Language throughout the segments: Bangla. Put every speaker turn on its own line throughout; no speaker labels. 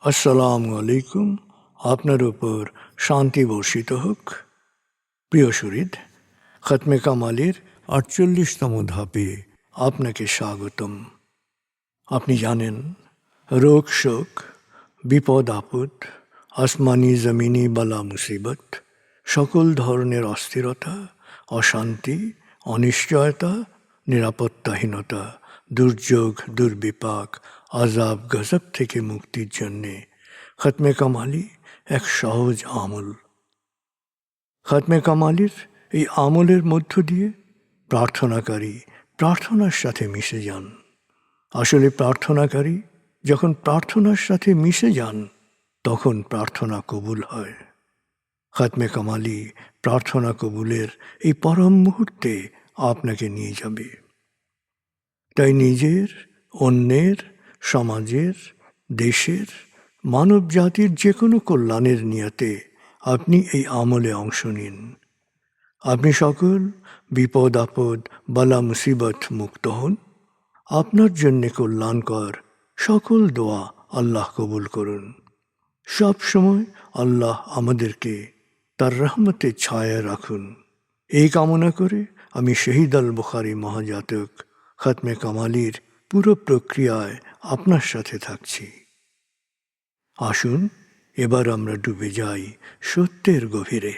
আসসালামু আলাইকুম। আপনার উপর শান্তি বর্ষিত হোক। প্রিয় শরীদ, খতমে কামালের ৪৮তম ধাপে আপনাকে স্বাগতম। আপনি জানেন, রোগ শোক, বিপদ আপদ, আসমানি জমিনি বালা মুসিবত, সকল ধরনের অস্থিরতা, অশান্তি, অনিশ্চয়তা, নিরাপত্তাহীনতা, দুর্যোগ, দুর্বিপাক, আজাব গজব থেকে মুক্তির জন্যে খতমে কামালি এক সহজ আমল। খতমে কামালির এই আমলের মধ্য দিয়ে প্রার্থনাকারী প্রার্থনার সাথে মিশে যান। আসলে প্রার্থনাকারী যখন প্রার্থনার সাথে মিশে যান, তখন প্রার্থনা কবুল হয়। খতমে কামালি প্রার্থনা কবুলের এই পরম মুহূর্তে আপনাকে নিয়ে যাবে। তাই নিজের, অন্যের, সমাজের, দেশের, মানব জাতির যে কোনো কল্যাণের নিয়তে আপনি এই আমলে অংশ নিন। আপনি সকল বিপদ আপদ, বালা মুসিবত মুক্ত হন। আপনার জন্যে কল্যাণকর সকল দোয়া আল্লাহ কবুল করুন। সব সময় আল্লাহ আমাদেরকে তার রহমতের ছায়ায় রাখুন। এই কামনা করে আমি শহীদ আল বুখারী মহাজাতক খতমে কামালির পুরো প্রক্রিয়ায় আপনার সাথে থাকছি। আসুন এবার আমরা ডুবে যাই সত্যের গভীরে।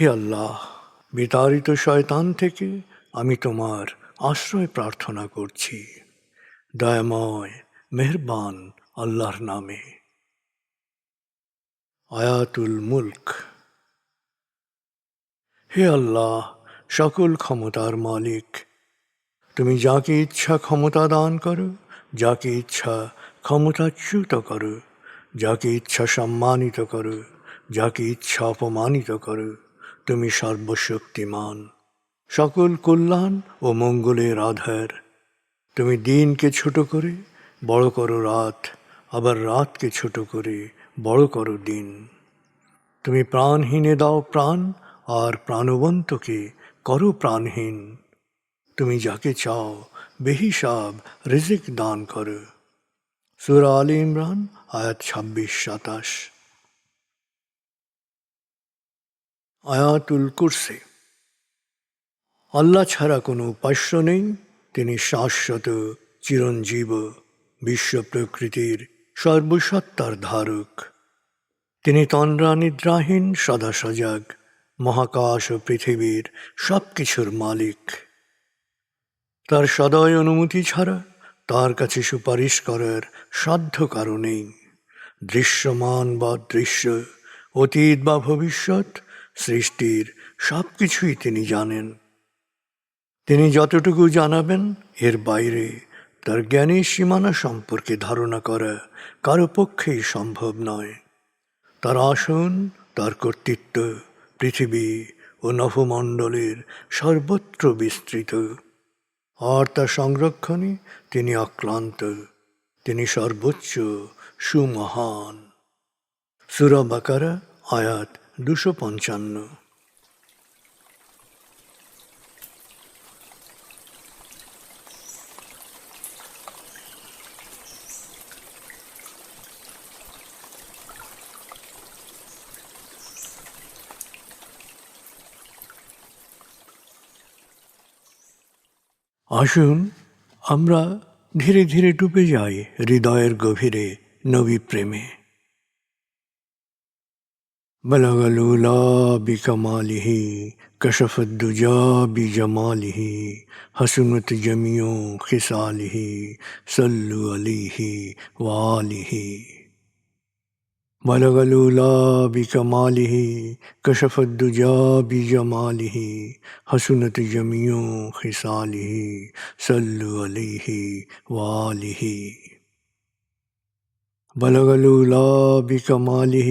হে আল্লাহ, বিতাড়িত শয়তান থেকে আমি তোমার আশ্রয় প্রার্থনা করছি। দয়াময় মেহেরবান আল্লাহর নামে। আয়াতুল মুলক। হে আল্লাহ, সকল ক্ষমতার মালিক, তুমি যাকে ইচ্ছা ক্ষমতা দান করো, যাকে ইচ্ছা ক্ষমতাচ্যুত করো, যাকে ইচ্ছা সম্মানিত করো, যাকে ইচ্ছা অপমানিত করো। তুমি সর্বশক্তিমান, সকল কল্যাণ ও মঙ্গলের আধার। তুমি দিনকে ছোট করে বড় করো রাত, আবার রাতকে ছোট করে বড় করো দিন। তুমি প্রাণহীনে দাও প্রাণ, আর প্রাণবন্তকে করো প্রাণহীন। তুমি যাকে চাও বেহিসাব রিজিক দান করো। সূরা আলে ইমরান আয়াত ২৬-২৭। আয়াতুল কুরসি। আল্লাহ ছাড়া কোনো উপাস্য নেই। তিনি শাশ্বত, চিরঞ্জীব, বিশ্ব প্রকৃতির সর্বসত্তার ধারক। তিনি তন্দ্রা নিদ্রাহীন, সদা সজাগ, মহাকাশ ও পৃথিবীর সব কিছুর মালিক। তার সদয় অনুমতি ছাড়া তার কাছে সুপারিশ করার সাধ্য কারো নেই। দৃশ্যমান বা দৃশ্য, অতীত বা ভবিষ্যৎ, সৃষ্টির সব কিছুই তিনি জানেন। তিনি যতটুকু জানাবেন, এর বাইরে তার জ্ঞানের সীমানা সম্পর্কে ধারণা করা কারো পক্ষেই সম্ভব নয়। তার আসন, তার কর্তৃত্ব পৃথিবী ও নভমণ্ডলের সর্বত্র বিস্তৃত, আর তার সংরক্ষণে তিনি অক্লান্ত। তিনি সর্বোচ্চ, সুমহান। সূরা বাকারা আয়াত ২৫৫। আসুন আমরা ধীরে ধীরে ডুবে যাই হৃদয়ের গভীরে নবী প্রেমে। বলগল উলা বিকমালিহি, কশফত দুজা বিজমালিহি, হসনত জমিও খিসালিহি, সল্লু আলাইহি ওয়ালিহি। بلغ العلا بكماله كشف الدجى بجماله حسنت جميع خصاله صلوا عليه وآله بلغ العلا بكماله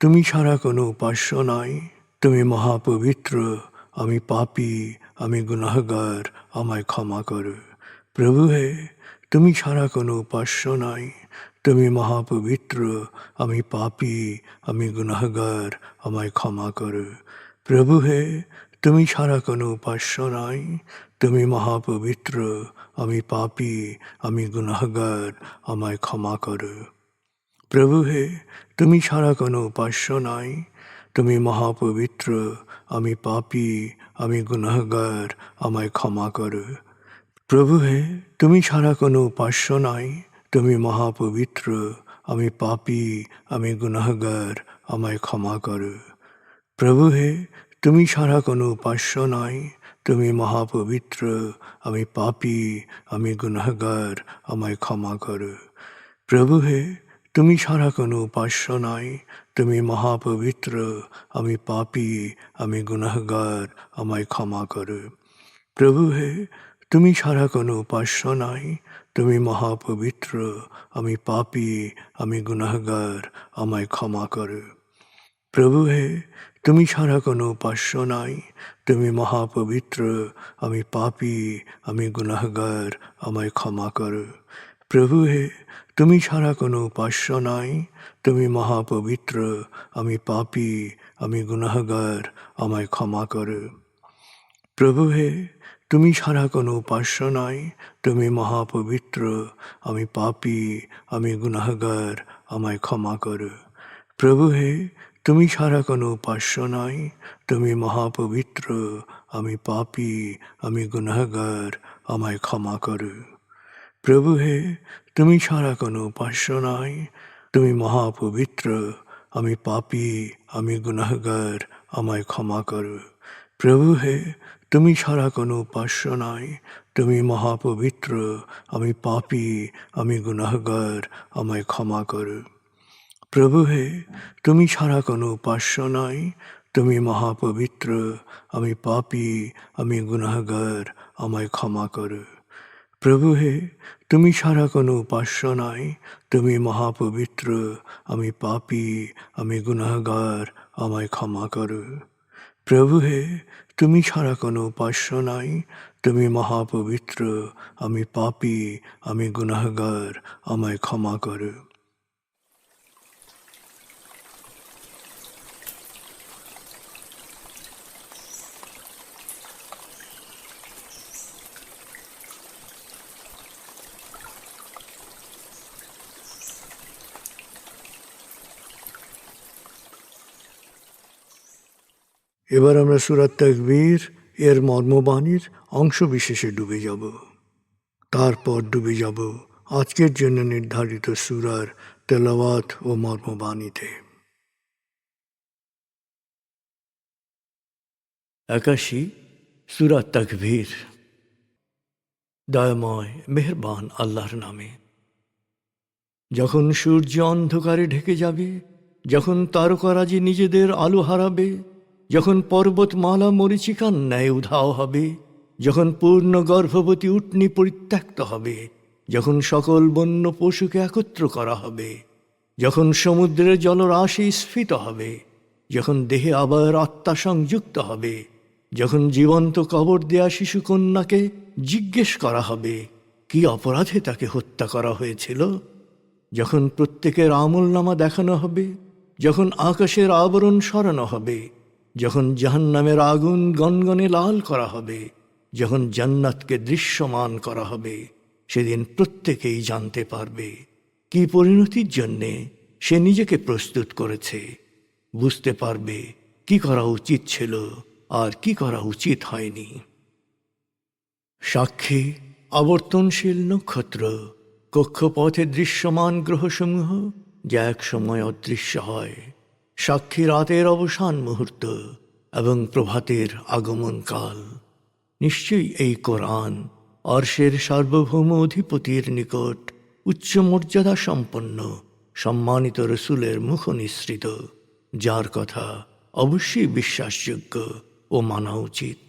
তুমি ছাড়া কোনো উপাস্য নাই। তুমি মহাপবিত্র, আমি পাপী, আমি গুনাহগার, আমায় ক্ষমা করো। প্রভু হে, তুমি ছাড়া কোনো উপাস্য নাই। তুমি মহাপবিত্র, আমি পাপী, আমি গুনাহগার, আমায় ক্ষমা করো। প্রভু হে, তুমি ছাড়া কোনো উপাস্য নাই। তুমি মহাপবিত্র, আমি পাপী, আমি গুনাহগার, আমায় ক্ষমা করো। প্রভু হে, তুমি ছাড়া কোনো উপাস্য নাই। তুমি মহাপবিত্র, আমি পাপী, আমি গুনাহগার, আমায় ক্ষমা করো। প্রভু হে, তুমি ছাড়া কোনো উপাস্য নাই। তুমি মহাপবিত্র, আমি পাপী, আমি গুনাহগার, আমায় ক্ষমা করো। প্রভু হে, তুমি ছাড়া কোনো উপাস্য নাই। তুমি মহাপবিত্র, আমি পাপী, আমি গুনাহগার, আমায় ক্ষমা করো। প্রভু হে, তুমি ছাড়া কোনো উপাস্য নাই। তুমি মহাপবিত্র, আমি পাপী, আমি গুনাহগার, আমায় ক্ষমা করো। প্রভু হে, তুমি ছাড়া কোনো উপাস্য নাই। তুমি মহাপবিত্র, আমি পাপী, আমি গুনাহগার, আমায় ক্ষমা করো। প্রভু হে, তুমি ছাড়া কোনো উপাস্য নাই। তুমি মহাপবিত্র, আমি পাপী, আমি গুনাহগার, আমায় ক্ষমা করো। প্রভু হে, তুমি ছাড়া কোনো উপাস্য নাই। তুমি মহাপবিত্র, আমি পাপী, আমি গুনাহগার, আমায় ক্ষমা করো। প্রভু হে, তুমি ছাড়া কোনো উপাস্য নাই। তুমি মহাপবিত্র, আমি পাপী, আমি গুনাহগার, আমায় ক্ষমা করো। প্রভু হে, তুমি ছাড়া কোনো উপাস্য নাই। তুমি মহাপবিত্র, আমি পাপী, আমি গুনাহগার, আমায় ক্ষমা করো। প্রভু হে, তুমি ছাড়া কোনো উপাস্য নাই। তুমি মহাপবিত্র, আমি পাপী, আমি গুনাহগার, আমায় ক্ষমা করো। প্রভু হে, তুমি ছাড়া কোনো উপাস্য নাই। তুমি মহাপবিত্র, আমি পাপী, আমি গুনাহগার, আমায় ক্ষমা করো। প্রভু হে, তুমি ছাড়া কোনো উপাস্য নাই। তুমি মহাপবিত্র, আমি পাপী, আমি গুনাহগার, আমায় ক্ষমা করো। প্রভু হে, তুমি ছাড়া কোনো উপাস্য নাই। তুমি মহাপবিত্র, আমি পাপী, আমি গুনাহগার, আমায় ক্ষমা করো। প্রভু হে, তুমি ছাড়া কোনো উপাস্য নাই। তুমি মহাপবিত্র, আমি পাপী, আমি গুনাহগার, আমায় ক্ষমা করো। এবার আমরা সূরা তাকবীর এর মর্মবাণীর অংশ বিশেষে ডুবে যাব। তারপর ডুবে যাব আজকের জন্য নির্ধারিত সূরার তেলাওয়াত ও মর্মবাণীতে। 81 সূরা তাকবীর। দয়াময় মেহেরবান আল্লাহর নামে। যখন সূর্য অন্ধকারে ঢেকে যাবে, যখন তারকারাজি নিজেদের আলো হারাবে, যখন পর্বতমালা মরীচিকার ন্যায় উধাও হবে, যখন পূর্ণ গর্ভবতী উটনী পরিত্যক্ত হবে, যখন সকল বন্য পশুকে একত্র করা হবে, যখন সমুদ্রের জলরাশি স্ফীত হবে, যখন দেহে আবার আত্মা সংযুক্ত হবে, যখন জীবন্ত কবর দেয়া শিশুকন্যাকে জিজ্ঞেস করা হবে কি অপরাধে তাকে হত্যা করা হয়েছিল, যখন প্রত্যেকের আমলনামা দেখানো হবে, যখন আকাশের আবরণ সরানো হবে, যখন জাহান্নামের আগুন গনগনে লাল করা হবে, যখন জান্নাতকে দৃশ্যমান করা হবে, সেদিন প্রত্যেকেই জানতে পারবে কি পরিণতির জন্যে সে নিজেকে প্রস্তুত করেছে, বুঝতে পারবে কি করা উচিত ছিল আর কি করা উচিত হয়নি। সাক্ষী আবর্তনশীল নক্ষত্র, কক্ষপথে দৃশ্যমান গ্রহসমূহ যা এক সময় অদৃশ্য হয়, সাক্ষী রাতের অবসান মুহূর্ত এবং প্রভাতের আগমনকাল। নিশ্চয়ই এই কোরআন আরশের সার্বভৌম অধিপতির নিকট উচ্চ মর্যাদা সম্পন্ন সম্মানিত রসুলের মুখ নিঃসৃত, যার কথা অবশ্যই বিশ্বাসযোগ্য ও মানা উচিত।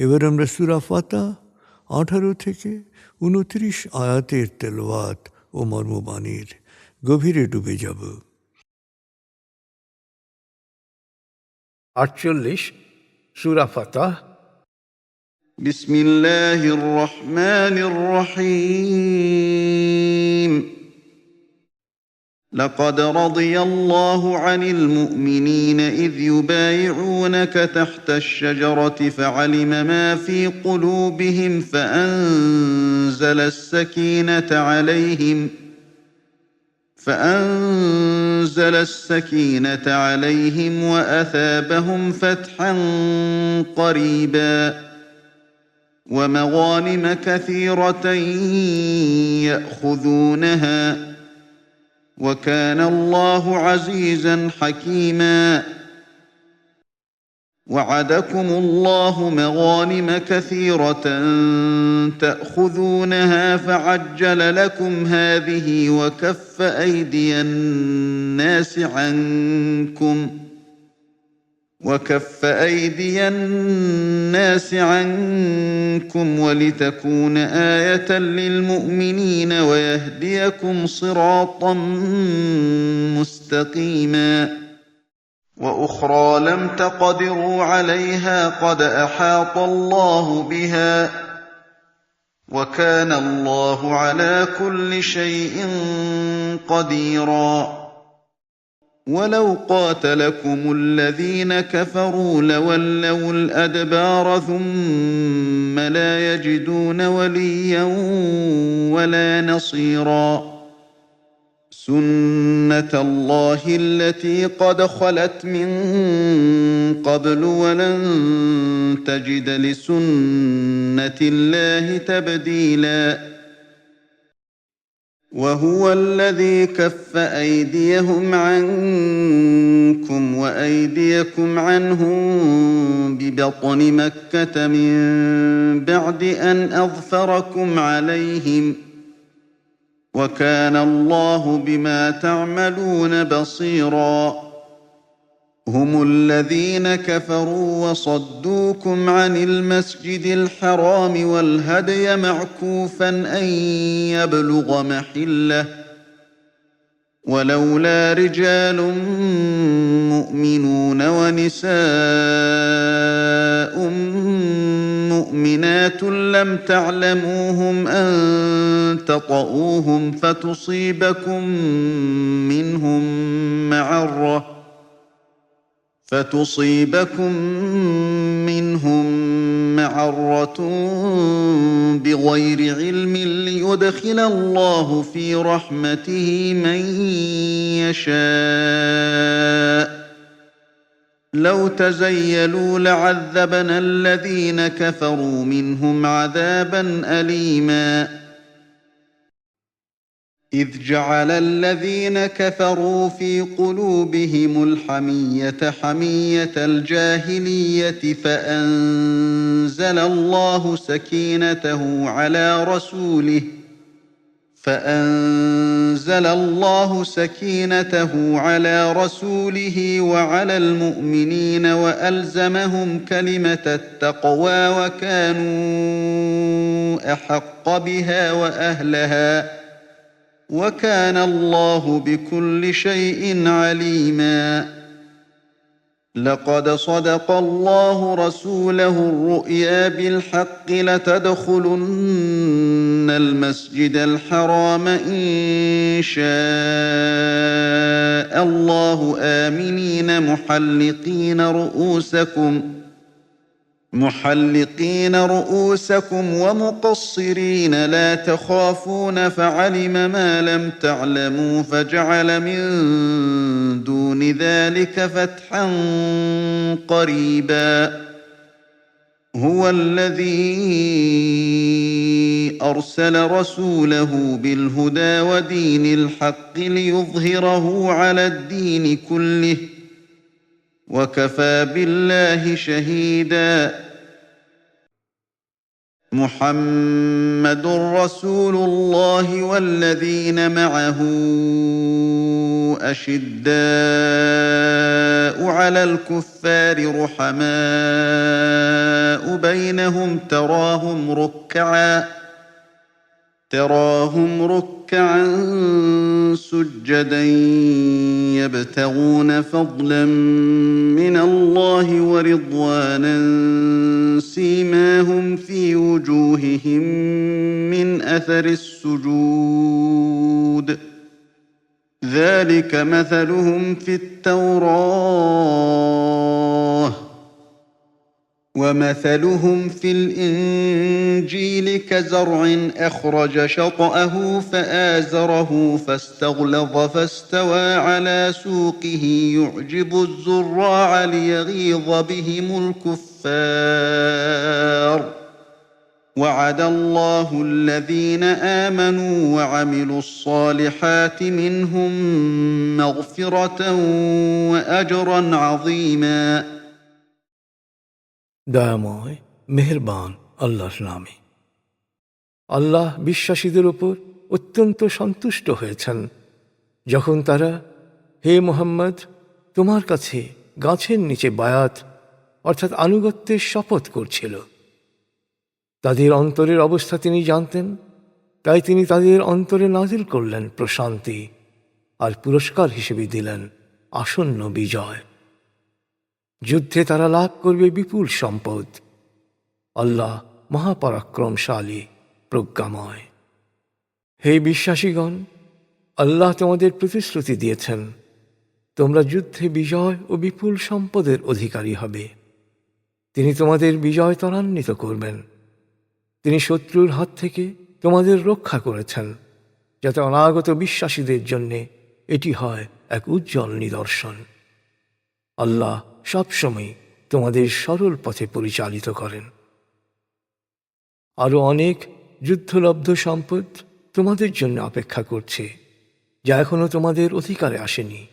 এবার আমরা সূরা ফাতহ 18 থেকে 29 আয়াতের তেলাওয়াত ও মর্মবাণীর গভীরে ডুবে যাব।
48 সূরা ফাতহ।
بسم الله الرحمن الرحيم لقد رضي الله عن المؤمنين إذ يبايعونك تحت الشجرة فعلم ما في قلوبهم فأنزل السكينة عليهم وأثابهم فتحا قريبا ومغانم كثيرة يأخذونها وكان الله عزيزا حكيما وعدكم الله مغانم كثيرة تأخذونها فعجل لكم هذه وكف أيدي الناس عنكم ولتكون آية للمؤمنين ويهديكم صراطا مستقيما وأخرى لم تقدروا عليها قد أحاط الله بها وكان الله على كل شيء قديرا ولو قاتلكم الذين كفروا لولوا الأدبار ثم لا يجدون وليا ولا نصيرا سنة الله التي قد خلت من قبل ولن تجد لسنة الله تبديلا وهو الذي كف أيديهم عنكم وأيديكم عنهم ببطن مكة من بعد أن أظفركم عليهم وكان الله بما تعملون بصيرا هم الذين كفروا وصدوكم عن المسجد الحرام والهدي معكوفا أن يبلغ محله ولولا رجال مؤمنون ونساء مؤمنات لم تعلموهم أن تطؤوهم فتصيبكم منهم معرة بغير علم ليدخل الله في رحمته من يشاء لو تزيلوا لعذبنا الذين كفروا منهم عذابا أليما إذ جعل الذين كفروا في قلوبهم الحمية حمية الجاهلية فأنزل الله سكينته على رسوله وعلى المؤمنين وألزمهم كلمة التقوى وكانوا أحق بها وأهلها وكان الله بكل شيء عليما لقد صدق الله رسوله الرؤيا بالحق لتدخلن المسجد الحرام إن شاء الله آمنين محلقين رؤوسكم ومقصرين لا تخافون فعلم ما لم تعلموا فجعل من دون ذلك فتحا قريبا هو الذي أرسل رسوله بالهدى ودين الحق ليظهره على الدين كله وكفى بالله شهيدا محمد رسول الله والذين معه أشداء على الكفار رحماء بينهم تراهم ركعا سجدا يبتغون فضلا من الله ورضوانا سيماهم في وجوههم من أثر السجود ذلك مثلهم في التوراة ومثلهم في الإنجيل كزرع أخرج شطأه فآزره فاستغلظ فاستوى على سوقه يعجب الزراع ليغيظ بهم الكفار وعد الله الذين آمنوا وعملوا الصالحات منهم مغفرة وأجرا عظيما
দয়াময় মেহেরবান আল্লাহর নামে। আল্লাহ বিশ্বাসীদের উপর অত্যন্ত সন্তুষ্ট হয়েছেন যখন তারা, হে মুহাম্মদ, তোমার কাছে গাছের নিচে বায়াত অর্থাৎ আনুগত্যের শপথ করছিল। তাদের অন্তরের অবস্থা তিনি জানতেন, তাই তিনি তাদের অন্তরে নাজিল করলেন প্রশান্তি আর পুরস্কার হিসেবে দিলেন আসন্ন বিজয়। যুদ্ধে তারা লাভ করবে বিপুল সম্পদ। আল্লাহ মহাপরাক্রমশালী, প্রজ্ঞাময়। হে বিশ্বাসীগণ, আল্লাহ তোমাদের প্রতিশ্রুতি দিয়েছেন তোমরা যুদ্ধে বিজয় ও বিপুল সম্পদের অধিকারী হবে। তিনি তোমাদের বিজয় ত্বরান্বিত করবেন। তিনি শত্রুর হাত থেকে তোমাদের রক্ষা করেছেন, যাতে অনাগত বিশ্বাসীদের জন্য এটি হয় এক উজ্জ্বল নিদর্শন। আল্লাহ সবসময় তোমাদের সরল পথে পরিচালিত করেন। আরও অনেক যুদ্ধলব্ধ সম্পদ তোমাদের জন্য অপেক্ষা করছে, যা এখনো তোমাদের অধিকারে আসেনি।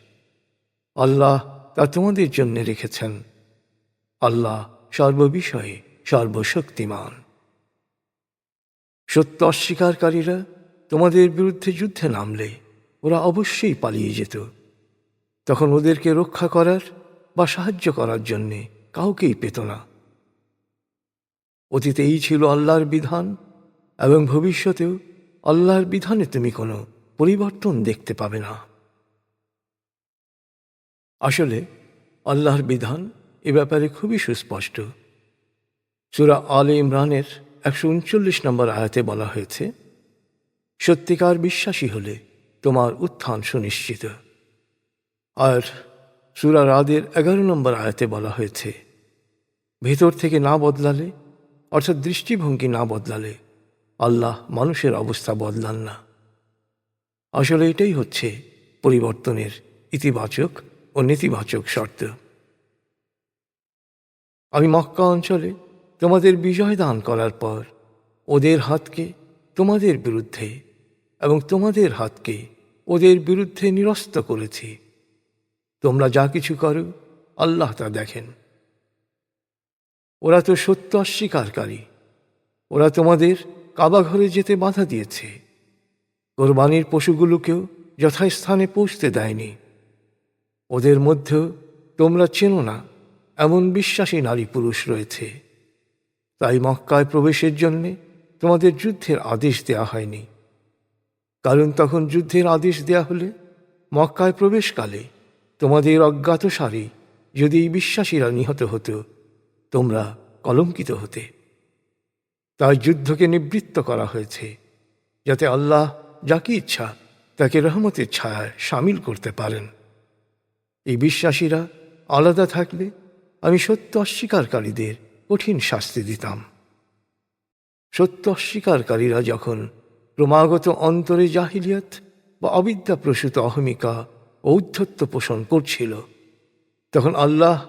আল্লাহ তা তোমাদের জন্য রেখেছেন। আল্লাহ সর্ববিষয়ে সর্বশক্তিমান। সত্য অস্বীকারীরা তোমাদের বিরুদ্ধে যুদ্ধে নামলে ওরা অবশ্যই পালিয়ে যেত। তখন ওদেরকে রক্ষা করার বা সাহায্য করার জন্যে কাউকেই পেত না। অতীতে এই ছিল আল্লাহর বিধান এবং ভবিষ্যতেও আল্লাহর বিধানে তুমি কোনো পরিবর্তন দেখতে পাবে না। আসলে আল্লাহর বিধান এ ব্যাপারে খুবই সুস্পষ্ট। সূরা আলে ইমরানের 139 নম্বর আয়াতে বলা হয়েছে, সত্যিকার বিশ্বাসী হলে তোমার উত্থান সুনিশ্চিত। আর সূরা রাদের 11 নম্বর আয়াতে বলা হয়েছে, ভেতর থেকে না বদলালে অর্থাৎ দৃষ্টিভঙ্গি না বদলালে আল্লাহ মানুষের অবস্থা বদলান না। আসলে এটাই হচ্ছে পরিবর্তনের ইতিবাচক ও নেতিবাচক শর্ত। আমি মক্কা অঞ্চলে তোমাদের বিজয় দান করার পর ওদের হাতকে তোমাদের বিরুদ্ধে এবং তোমাদের হাতকে ওদের বিরুদ্ধে নিরস্ত করেছি। তোমরা যা কিছু করো আল্লাহ তা দেখেন। ওরা তো সত্য অস্বীকারী। ওরা তোমাদের কাবাঘরে যেতে বাধা দিয়েছে। কোরবানির পশুগুলোকেও যথাস্থানে পৌঁছতে দেয়নি। ওদের মধ্যেও তোমরা চেনো না এমন বিশ্বাসী নারী পুরুষ রয়েছে। তাই মক্কায় প্রবেশের জন্যে তোমাদের যুদ্ধের আদেশ দেয়া হয়নি। কারণ তখন যুদ্ধের আদেশ দেয়া হলে মক্কায় প্রবেশকালে তোমাদের অজ্ঞাতসারে যদি এই বিশ্বাসীরা নিহত হতো, তোমরা কলঙ্কিত হতে। তাই যুদ্ধকে নিবৃত্ত করা হয়েছে, যাতে আল্লাহ যাকে ইচ্ছা তাকে রহমতের ছায়ায় শামিল করতে পারেন। এই বিশ্বাসীরা আলাদা থাকলে আমি সত্য অস্বীকারীদের কঠিন শাস্তি দিতাম। সত্য অস্বীকারীরা যখন ক্রমাগত অন্তরে জাহিলিয়াত বা অবিদ্যাপ্রসূত অহমিকা ও ঔদ্ধত্য পোষণ করছিল, তখন আল্লাহ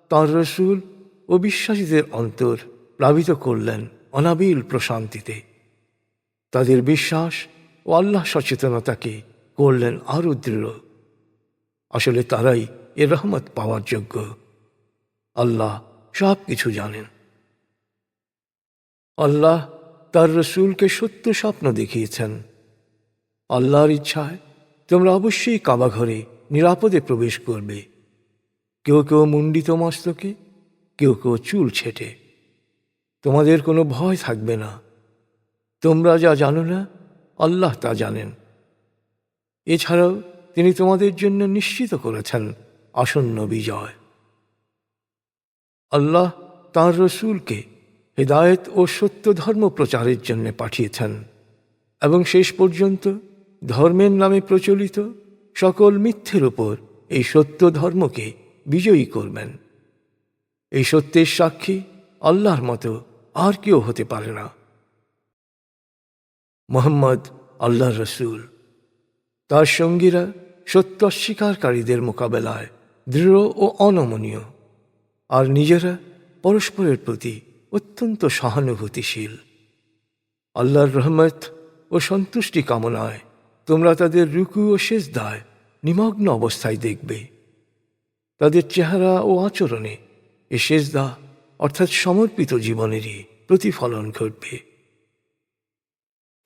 তাঁর রসূল ও বিশ্বাসীদের অন্তর প্লাবিত করলেন অনাবিল প্রশান্তিতে। তাদের বিশ্বাস ও আল্লাহ সচেতনতাকে করলেন আরও দৃঢ়। আসলে তারাই এর রহমত পাওয়ার যোগ্য। আল্লাহ সব কিছু জানেন। আল্লাহ তার রসূলকে সত্য স্বপ্ন দেখিয়েছেন। আল্লাহর ইচ্ছায় তোমরা অবশ্যই কাবা ঘরে নিরাপদে প্রবেশ করবে, কেউ কেউ মুণ্ডিত মস্তকে, কেউ কেউ চুল ছেটে। তোমাদের কোনো ভয় থাকবে না। তোমরা যা জানো না, আল্লাহ তা জানেন। এছাড়াও তিনি তোমাদের জন্য নিশ্চিত করেছেন আসন্ন বিজয়। আল্লাহ তাঁর রসূলকে হিদায়েত ও সত্য ধর্ম প্রচারের জন্য পাঠিয়েছেন এবং শেষ পর্যন্ত ধর্মের নামে প্রচলিত সকল মিথ্যের উপর এই সত্য ধর্মকে বিজয়ী করবেন। এই সত্যের সাক্ষী আল্লাহর মতো আর কেউ হতে পারে না। মুহাম্মদ আল্লাহর রসূল, তার সঙ্গীরা সত্য অস্বীকারীদের মোকাবেলায় দৃঢ় ও অনমনীয়, আর নিজেরা পরস্পরের প্রতি অত্যন্ত সহানুভূতিশীল। আল্লাহর রহমত ও সন্তুষ্টি কামনায় তোমরা তাদের রুকু ও সেজদায় নিমগ্ন অবস্থায় দেখবে। তাদের চেহারা ও আচরণে এ সেজদা অর্থাৎ সমর্পিত জীবনেরই প্রতিফলন ঘটবে।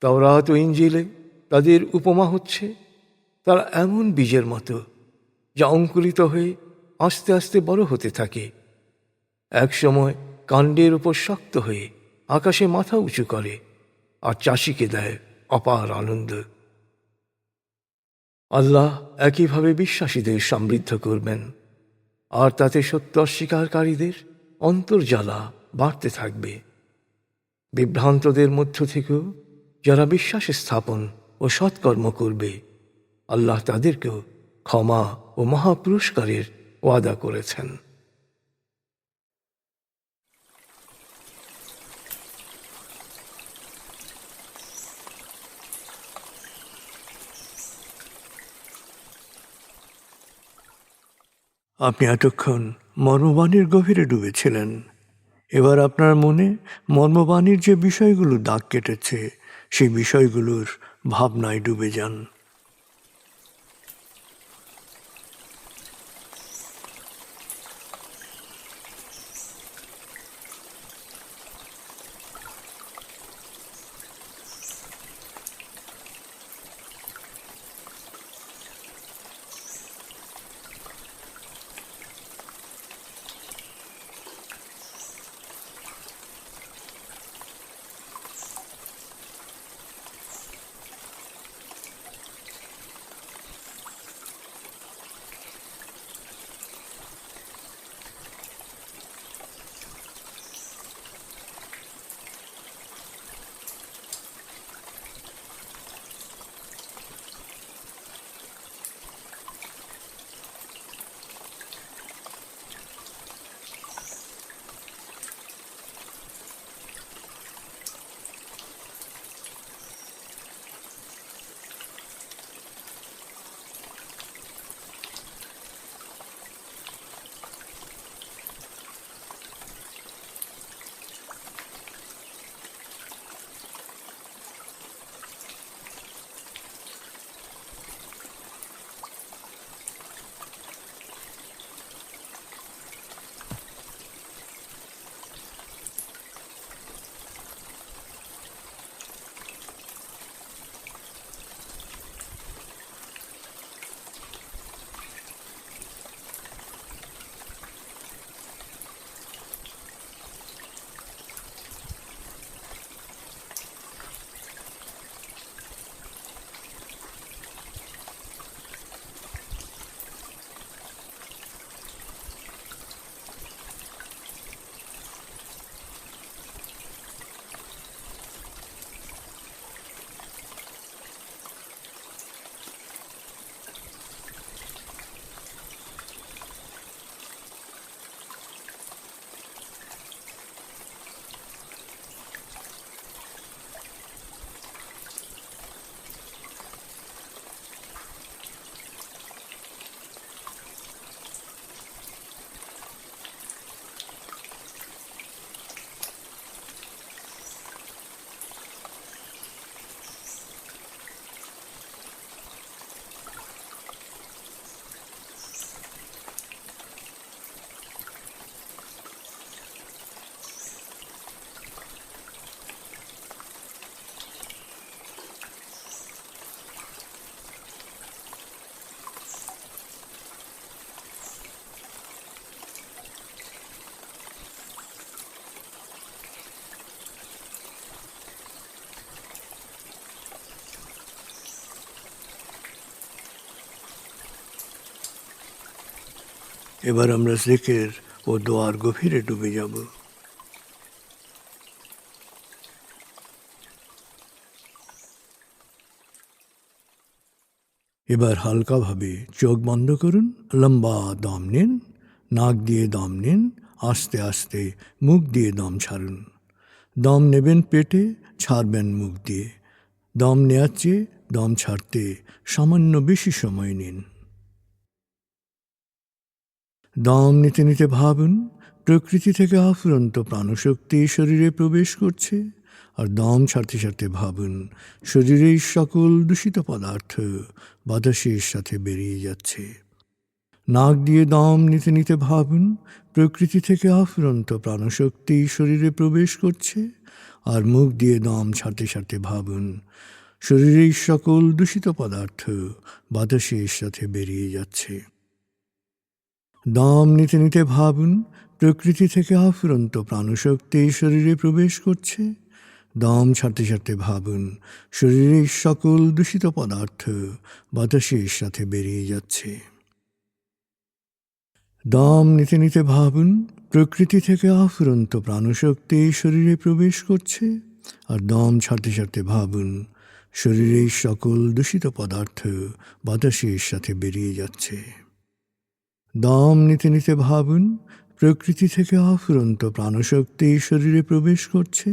তাওরাত ও ইনজিলে তাদের উপমা হচ্ছে তারা এমন বীজের মতো যা অঙ্কুরিত হয়ে আস্তে আস্তে বড় হতে থাকে, একসময় কাণ্ডের উপর শক্ত হয়ে আকাশে মাথা উঁচু করে আর চাষিকে দেয় অপার আনন্দ। আল্লাহ একইভাবে বিশ্বাসীদের সমৃদ্ধ করবেন, আর তাতে সত্য অস্বীকারীদের অন্তর্জ্বালা বাড়তে থাকবে। বিভ্রান্তদের মধ্য থেকেও যারা বিশ্বাস স্থাপন ও সৎকর্ম করবে, আল্লাহ তাদেরকেও ক্ষমা ও মহাপুরস্কারের ওয়াদা করেছেন।
আপনি এতক্ষণ মর্মবাণীর গভীরে ডুবেছিলেন। এবার আপনার মনে মর্মবাণীর যে বিষয়গুলো দাগ কেটেছে সেই বিষয়গুলোর ভাবনায় ডুবে যান। এবার আমরা জিকির ও দোয়ার গভীরে ডুবে যাব। এবার হালকাভাবে চোখ বন্ধ করুন, লম্বা দম নিন, নাক দিয়ে দম নিন, আস্তে আস্তে মুখ দিয়ে দম ছাড়ুন। দম নেবেন পেটে, ছাড়বেন মুখ দিয়ে। দম নেওয়ার চেয়ে দম ছাড়তে সামান্য বেশি সময় নিন। দম নিতে নিতে ভাবুন প্রকৃতি থেকে অফুরন্ত প্রাণশক্তি শরীরে প্রবেশ করছে, আর দম ছাড়তে ছাড়তে ভাবুন শরীরের সকল দূষিত পদার্থ বাতাসের সাথে বেরিয়ে যাচ্ছে। নাক দিয়ে দম নিতে নিতে ভাবুন প্রকৃতি থেকে অফুরন্ত প্রাণশক্তি শরীরে প্রবেশ করছে, আর মুখ দিয়ে দম ছাড়তে ছাড়তে ভাবুন শরীরের সকল দূষিত পদার্থ বাতাসের সাথে বেরিয়ে যাচ্ছে। দম নিতে নিতে ভাবুন প্রকৃতি থেকে অফুরন্ত প্রাণশক্তি শরীরে প্রবেশ করছে, দম ছাড়তে ছাড়তে ভাবুন শরীরের সকল দূষিত পদার্থ বাতাসের সাথে বেরিয়ে যাচ্ছে। দম নিতে নিতে ভাবুন প্রকৃতি থেকে অফুরন্ত প্রাণশক্তি শরীরে প্রবেশ করছে, আর দম ছাড়তে ছাড়তে ভাবুন শরীরের সকল দূষিত পদার্থ বাতাসের সাথে বেরিয়ে যাচ্ছে। দম নিতে নিতে ভাবুন প্রকৃতি থেকে অফুরন্ত প্রাণশক্তি শরীরে প্রবেশ করছে,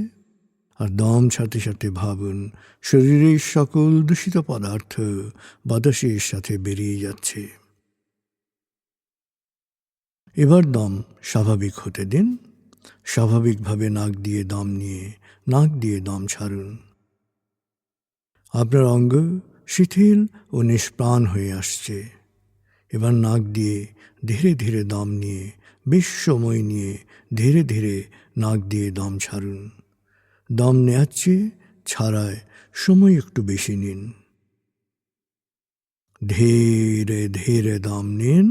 আর দম ছাড়তে ছাড়তে ভাবুন শরীরের সকল দূষিত পদার্থ বাতাসের সাথে বেরিয়ে যাচ্ছে। এবার দম স্বাভাবিক হতে দিন। স্বাভাবিকভাবে নাক দিয়ে দম নিয়ে নাক দিয়ে দম ছাড়ুন। আপনার অঙ্গ শিথিল ও নিষ্প্রাণ হয়ে আসছে। এবার নাক দিয়ে ধীরে ধীরে দম নিয়ে বেশ সময় নিয়ে ধীরে ধীরে নাক দিয়ে দম ছাড়ুন। দম নেওয়ার চেয়ে ছাড়ায় সময় একটু বেশি নিন। ধীরে ধীরে দম নিন,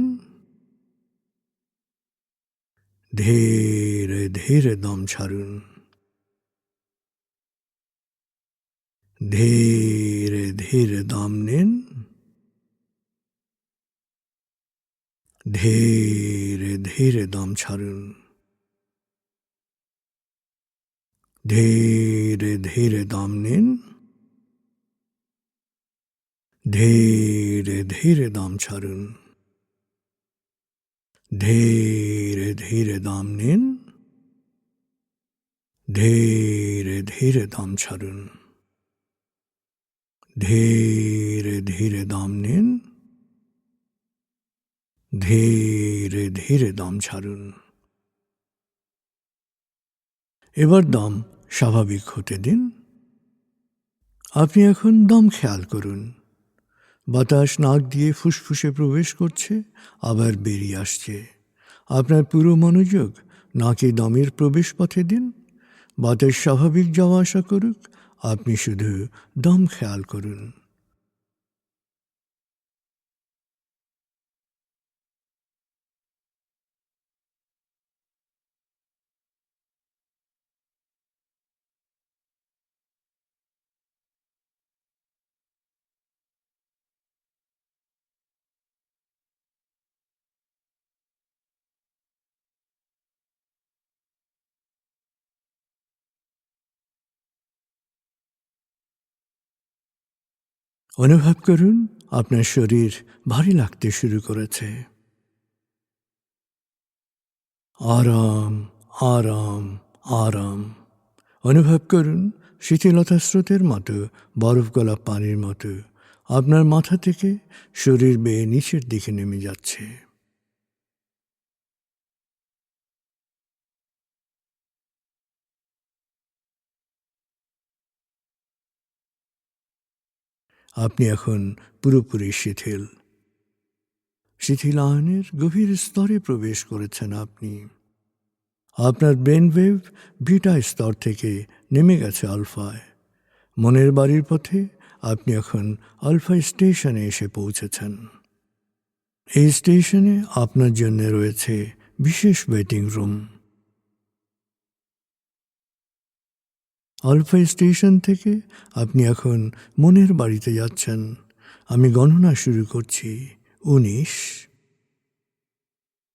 ধীরে ধীরে দম ছাড়ুন। ধীরে ধীরে দম নিন, ধীরে ধীরে দম ছাড়ুন। ধীরে ধীরে দম নিন, ধীরে ধীরে দম ছাড়ুন। ধীরে ধীরে দম নিন, ধীরে ধীরে দম ছাড়ুন। ধীরে ধীরে দম নিন, ধীরে ধীরে দম ছাড়ুন। এবার দম স্বাভাবিক হতে দিন। আপনি এখন দম খেয়াল করুন। বাতাস নাক দিয়ে ফুসফুসে প্রবেশ করছে, আবার বেরিয়ে আসছে। আপনার পুরো মনোযোগ নাকে দমের প্রবেশ পথে দিন। বাতাস স্বাভাবিক যাওয়া আসা করুক, আপনি শুধু দম খেয়াল করুন। অনুভব করুন আপনার শরীর ভারী লাগতে শুরু করেছে। আরাম, আরাম, আরাম। অনুভব করুন শিথিলতা স্রোতের মতো, বরফ গলা পানির মতো আপনার মাথা থেকে শরীর বেয়ে নিচের দিকে নেমে যাচ্ছে। আপনি এখন পুরোপুরি শিথিল। শিথিলায়নের গভীর স্তরে প্রবেশ করেছেন আপনি। আপনার ব্রেন ওয়েভ বিটা স্তর থেকে নেমে গেছে আলফায়। মনের বাড়ির পথে আপনি এখন আলফা স্টেশনে এসে পৌঁছেছেন। এই স্টেশনে আপনার জন্য রয়েছে বিশেষ ওয়েটিং রুম। আলফা স্টেশন থেকে আপনি এখন মনের বাড়িতে যাচ্ছেন। আমি গণনা শুরু করছি। 19,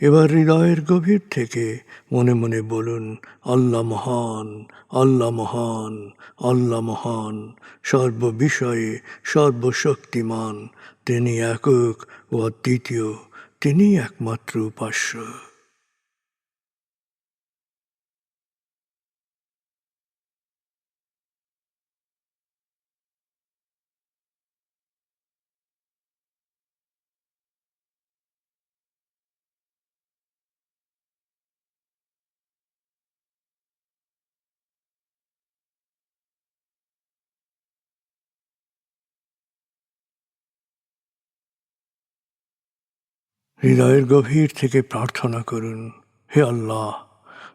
এবার হৃদয়ের গভীর থেকে মনে মনে বলুন, আল্লাহ মহান, আল্লাহ মহান, আল্লাহ মহান, সর্ববিষয়ে সর্বশক্তিমান, তিনি একক ও অদ্বিতীয়, তিনি একমাত্র উপাস্য। হৃদয়ের গভীর থেকে প্রার্থনা করুন, হে আল্লাহ,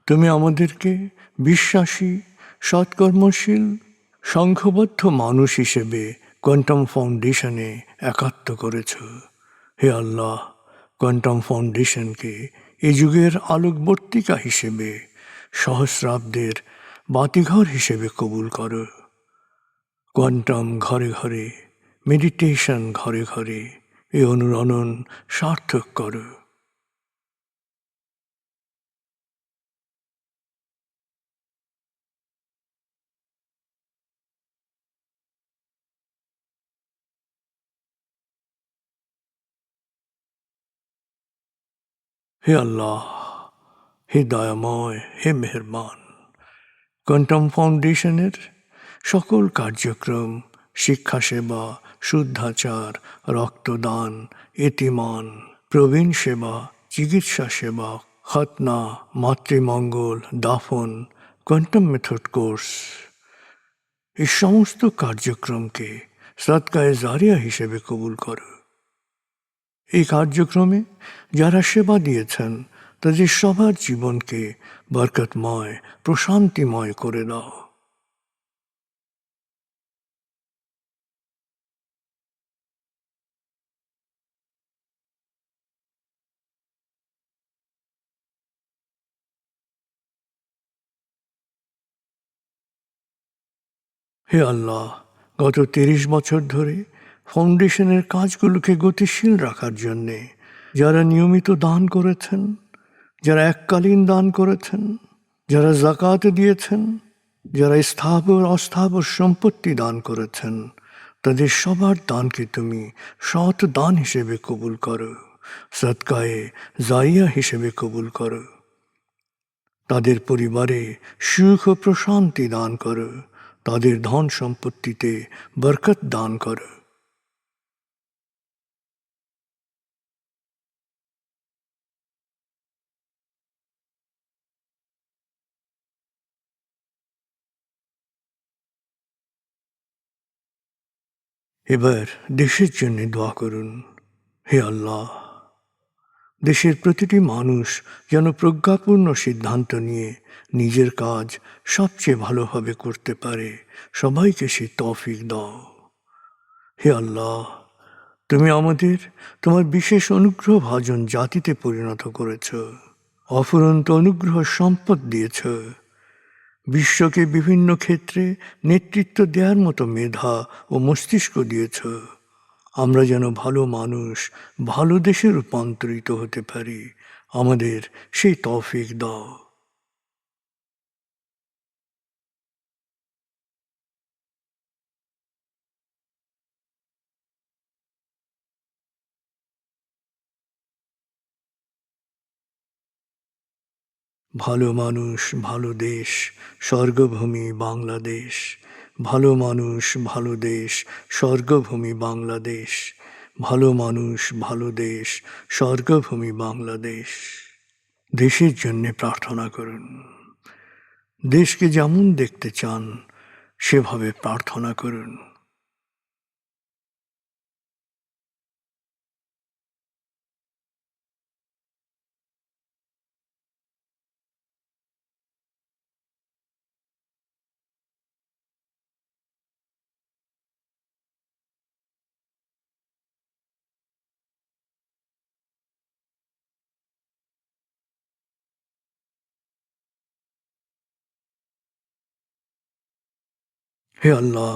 তুমি আমাদেরকে বিশ্বাসী, সৎকর্মশীল, সংঘবদ্ধ মানুষ হিসেবে কোয়ান্টাম ফাউন্ডেশনে একাত্ম করেছ। হে আল্লাহ, কোয়ান্টাম ফাউন্ডেশনকে এ যুগের আলোকবর্তিকা হিসেবে, সহস্রাব্দের বাতিঘর হিসেবে কবুল করো। কোয়ান্টাম ঘরে ঘরে, মেডিটেশন ঘরে ঘরে, এ অনুরণন সার্থক করো। হে আল্লাহ, হে দয়াময়, হে মেহেরবান, কোয়ান্টাম ফাউন্ডেশনের সকল কার্যক্রম, শিক্ষা সেবা, শুদ্ধাচার, রক্তদান, এতিমান, প্রবীণ সেবা, চিকিৎসা সেবা, খতনা, মাতৃমঙ্গল, দাফন, কোয়ান্টাম মেথড কোর্স, এই সমস্ত কার্যক্রমকে সদকায়ে জারিয়া হিসেবে কবুল করো। এই কার্যক্রমে যারা সেবা দিয়েছেন তাদের সবার জীবনকে বরকতময়, প্রশান্তিময় করে দাও। হে আল্লাহ, গত ৩০ বছর ধরে ফাউন্ডেশনের কাজগুলোকে গতিশীল রাখার জন্যে যারা নিয়মিত দান করেছেন, যারা এককালীন দান করেছেন, যারা জাকাত দিয়েছেন, যারা স্থাবর অস্থাবর সম্পত্তি দান করেছেন, তাদের সবার দানকে তুমি সৎ দান হিসেবে কবুল করো, সদকায়ে জারিয়া হিসেবে কবুল করো। তাদের পরিবারে সুখ ও প্রশান্তি দান করো, তাদের ধন সম্পত্তিতে বরকত দান করো। এবার দেশের জন্য দোয়া করুন, হে আল্লাহ, দেশের প্রতিটি মানুষ যেন প্রজ্ঞাপূর্ণ সিদ্ধান্ত নিয়ে নিজের কাজ সবচেয়ে ভালোভাবে করতে পারে, সবাইকে সে তৌফিক দাও। হে আল্লাহ, তুমি আমাদের তোমার বিশেষ অনুগ্রহ ভাজন জাতিতে পরিণত করেছ, অফুরন্ত অনুগ্রহ সম্পদ দিয়েছ, বিশ্বকে বিভিন্ন ক্ষেত্রে নেতৃত্ব দেওয়ার মতো মেধা ও মস্তিষ্ক দিয়েছ। আমরা যেন ভালো মানুষ, ভালো দেশে রূপান্তরিত হতে পারি, আমাদের সেই তৌফিক দাও। ভালো মানুষ, ভালো দেশ, স্বর্গভূমি বাংলাদেশ। ভালো মানুষ, ভালো দেশ, স্বর্গভূমি বাংলাদেশ। ভালো মানুষ, ভালো দেশ, স্বর্গভূমি বাংলাদেশ। দেশের জন্যে প্রার্থনা করুন। দেশকে যেমন দেখতে চান সেভাবে প্রার্থনা করুন। হে আল্লাহ,